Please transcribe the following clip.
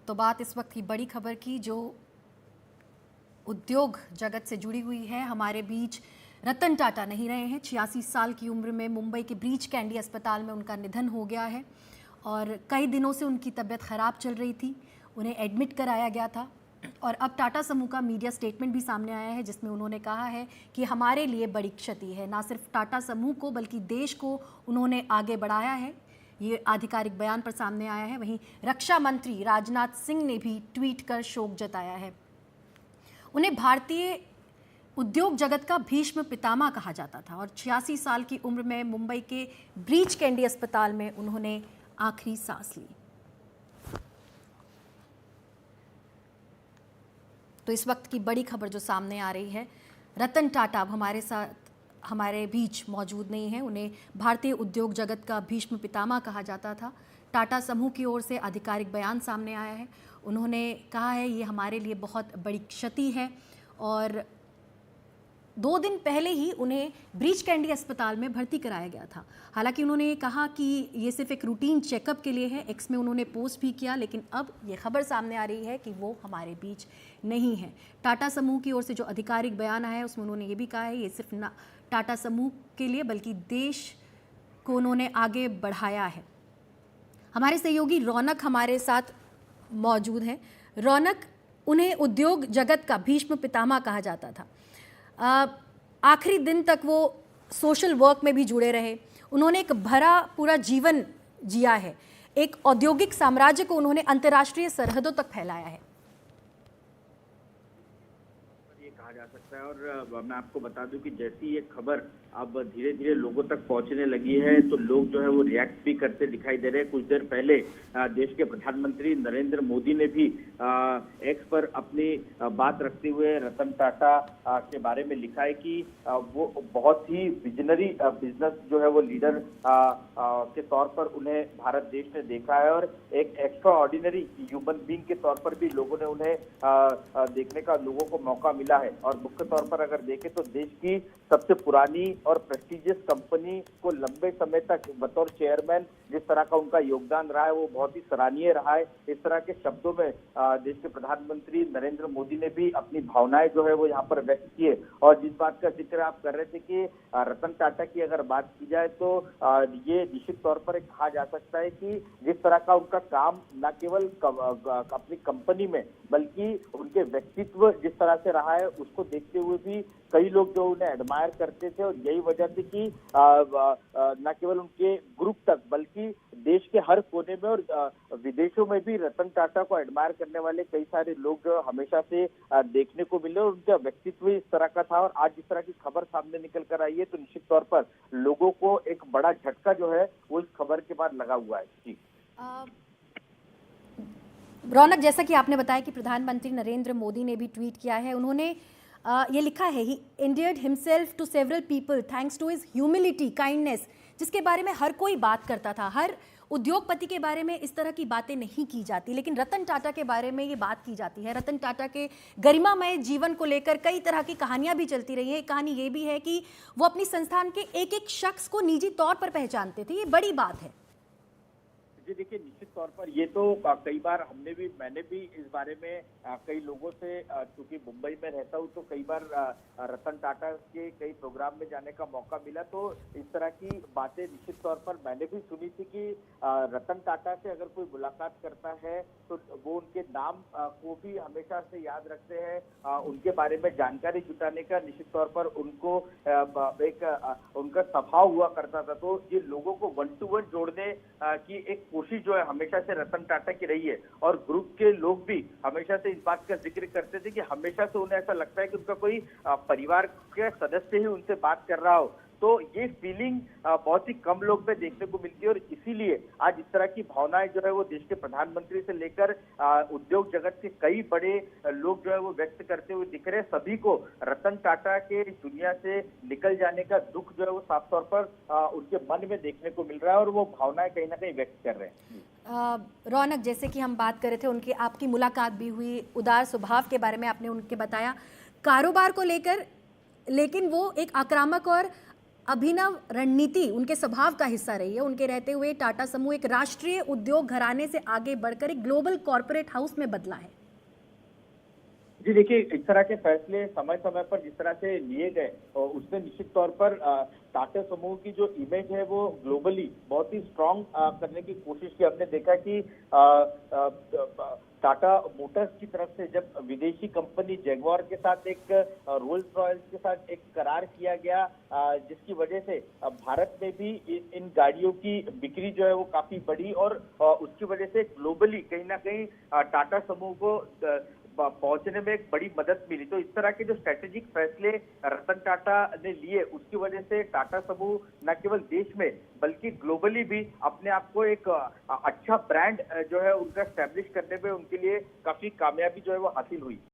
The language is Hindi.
तो बात इस वक्त की बड़ी खबर की जो उद्योग जगत से जुड़ी हुई है। हमारे बीच रतन टाटा नहीं रहे हैं। 86 साल की उम्र में मुंबई के ब्रीच कैंडी अस्पताल में उनका निधन हो गया है और कई दिनों से उनकी तबीयत ख़राब चल रही थी। उन्हें एडमिट कराया गया था और अब टाटा समूह का मीडिया स्टेटमेंट भी सामने आया है जिसमें उन्होंने कहा है कि हमारे लिए बड़ी क्षति है। ना सिर्फ टाटा समूह को बल्कि देश को उन्होंने आगे बढ़ाया है। ये आधिकारिक बयान पर सामने आया है। वहीं रक्षा मंत्री राजनाथ सिंह ने भी ट्वीट कर शोक जताया है। उन्हें भारतीय उद्योग जगत का भीष्म पितामह कहा जाता था और 86 साल की उम्र में मुंबई के ब्रीच कैंडी अस्पताल में उन्होंने आखिरी सांस ली। तो इस वक्त की बड़ी खबर जो सामने आ रही है, रतन टाटा अब हमारे बीच मौजूद नहीं है। उन्हें भारतीय उद्योग जगत का भीष्म पितामह कहा जाता था। टाटा समूह की ओर से आधिकारिक बयान सामने आया है। उन्होंने कहा है ये हमारे लिए बहुत बड़ी क्षति है और 2 दिन पहले ही उन्हें ब्रीच कैंडी अस्पताल में भर्ती कराया गया था। हालांकि उन्होंने ये कहा कि ये सिर्फ एक रूटीन चेकअप के लिए है। एक्स में उन्होंने पोस्ट भी किया, लेकिन अब ये खबर सामने आ रही है कि वो हमारे बीच नहीं है। टाटा समूह की ओर से जो आधिकारिक बयान आया है उसमें उन्होंने ये भी कहा है ये सिर्फ टाटा समूह के लिए बल्कि देश को उन्होंने आगे बढ़ाया है। हमारे सहयोगी रौनक हमारे साथ मौजूद हैं। रौनक, उन्हें उद्योग जगत का भीष्म पितामह कहा जाता था। आखिरी दिन तक वो सोशल वर्क में भी जुड़े रहे। उन्होंने एक भरा पूरा जीवन जिया है। एक औद्योगिक साम्राज्य को उन्होंने अंतर्राष्ट्रीय सरहदों तक फैलाया है। ये कहा जा सकता है और मैं आपको बता दूं कि जैसी ये खबर अब धीरे धीरे लोगों तक पहुंचने लगी है तो लोग जो है वो रिएक्ट भी करते दिखाई दे रहे हैं। कुछ देर पहले देश के प्रधानमंत्री नरेंद्र मोदी ने भी एक्स पर अपनी बात रखते हुए रतन टाटा के बारे में लिखा है कि वो बहुत ही विजनरी बिजनेस जो है वो लीडर के तौर पर उन्हें भारत देश ने देखा है और एक एक्स्ट्रा ऑर्डिनरी ह्यूमन बीइंग के तौर पर भी लोगों ने उन्हें देखने का लोगों को मौका मिला है। और मुख्य तौर पर अगर देखें तो देश की सबसे पुरानी और प्रेस्टिजियस कंपनी को लंबे समय तक बतौर चेयरमैन जिस तरह का उनका योगदान रहा है वो बहुत ही सराहनीय रहा है। इस तरह के शब्दों में देश के प्रधानमंत्री नरेंद्र मोदी ने भी अपनी भावनाएं जो है वो यहाँ पर व्यक्त किए। और जिस बात का जिक्र आप कर रहे थे कि रतन टाटा की अगर बात की जाए तो ये निश्चित तौर पर कहा जा सकता है कि जिस तरह का उनका काम न केवल अपनी कंपनी में बल्कि उनके व्यक्तित्व जिस तरह से रहा है उसको देखते हुए भी कई लोग जो उन्हें एडमायर करते थे और यही वजह थी कि न केवल उनके ग्रुप तक बल्कि देश के हर कोने में और विदेशों में भी रतन टाटा को एडमायर करने वाले कई सारे लोग जो हमेशा से देखने को मिले और उनका व्यक्तित्व इस तरह का था। और आज जिस तरह की खबर सामने निकल कर आई है तो निश्चित तौर पर लोगों को एक बड़ा झटका जो है वो इस खबर के बाद लगा हुआ है। जी रौनक, जैसा कि आपने बताया कि प्रधानमंत्री नरेंद्र मोदी ने भी ट्वीट किया है। उन्होंने ये लिखा है ही endeared himself to several people thanks to his humility, kindness, जिसके बारे में हर कोई बात करता था। हर उद्योगपति के बारे में इस तरह की बातें नहीं की जाती, लेकिन रतन टाटा के बारे में ये बात की जाती है। रतन टाटा के गरिमामय जीवन को लेकर कई तरह की कहानियां भी चलती रही है। एक कहानी ये भी है कि वो अपनी संस्थान के एक एक शख्स को निजी तौर पर पहचानते थे। ये बड़ी बात है। जी देखिए, निश्चित तौर पर ये तो कई बार मैंने भी इस बारे में कई लोगों से, चूंकि मुंबई में रहता हूँ तो कई बार रतन टाटा के कई प्रोग्राम में जाने का मौका मिला तो इस तरह की बातें निश्चित तौर पर मैंने भी सुनी थी कि रतन टाटा से अगर कोई मुलाकात करता है तो वो उनके नाम को भी हमेशा से याद रखते हैं। उनके बारे में जानकारी जुटाने का निश्चित तौर पर उनको एक उनका स्वभाव हुआ करता था। तो ये लोगों को 1 to 1 जोड़ने की एक कोशिश जो है हमेशा से रतन टाटा की रही है। और ग्रुप के लोग भी हमेशा से इस बात का जिक्र करते थे कि हमेशा से उन्हें ऐसा लगता है कि उनका कोई परिवार के सदस्य ही उनसे बात कर रहा हो। तो ये फीलिंग बहुत ही कम लोग में देखने को मिलती है और इसीलिए आज इस तरह की भावनाएं जो है वो देश के प्रधानमंत्री से लेकर उद्योग जगत के कई बड़े लोग जो है वो व्यक्त करते हुए दिख रहे हैं। सभी को रतन टाटा के दुनिया से निकल जाने का दुख जो है वो साफ तौर पर उनके मन में देखने को मिल रहा है और वो भावनाएं कहीं ना कहीं व्यक्त कर रहे हैं। रौनक, जैसे कि हम बात कर रहे थे उनकी आपकी मुलाकात भी हुई, उदार स्वभाव के बारे में आपने उनके बताया कारोबार को लेकर, लेकिन वो एक आक्रामक और अभिनव रणनीति उनके स्वभाव का हिस्सा रही है। उनके रहते हुए टाटा समूह एक राष्ट्रीय उद्योग घराने से आगे बढ़कर एक ग्लोबल कॉरपोरेट हाउस में बदला है। जी देखिए, इस तरह के फैसले समय समय पर जिस तरह से लिए गए और उससे निश्चित तौर पर टाटा समूह की जो इमेज है वो ग्लोबली बहुत ही स्ट्रांग करने की कोशिश की। हमने देखा कि टाटा मोटर्स की तरफ से जब विदेशी कंपनी जैगुआर के साथ एक रोल्स रॉयल्स के साथ एक करार किया गया, जिसकी वजह से भारत में भी इन गाड़ियों की बिक्री जो है वो काफी बढ़ी और उसकी वजह से ग्लोबली कहीं ना कहीं टाटा समूह को पहुंचने में एक बड़ी मदद मिली। तो इस तरह के जो स्ट्रेटेजिक फैसले रतन टाटा ने लिए उसकी वजह से टाटा समूह न केवल देश में बल्कि ग्लोबली भी अपने आप को एक अच्छा ब्रांड जो है उनका स्टैब्लिश करने में उनके लिए काफी कामयाबी जो है वो हासिल हुई।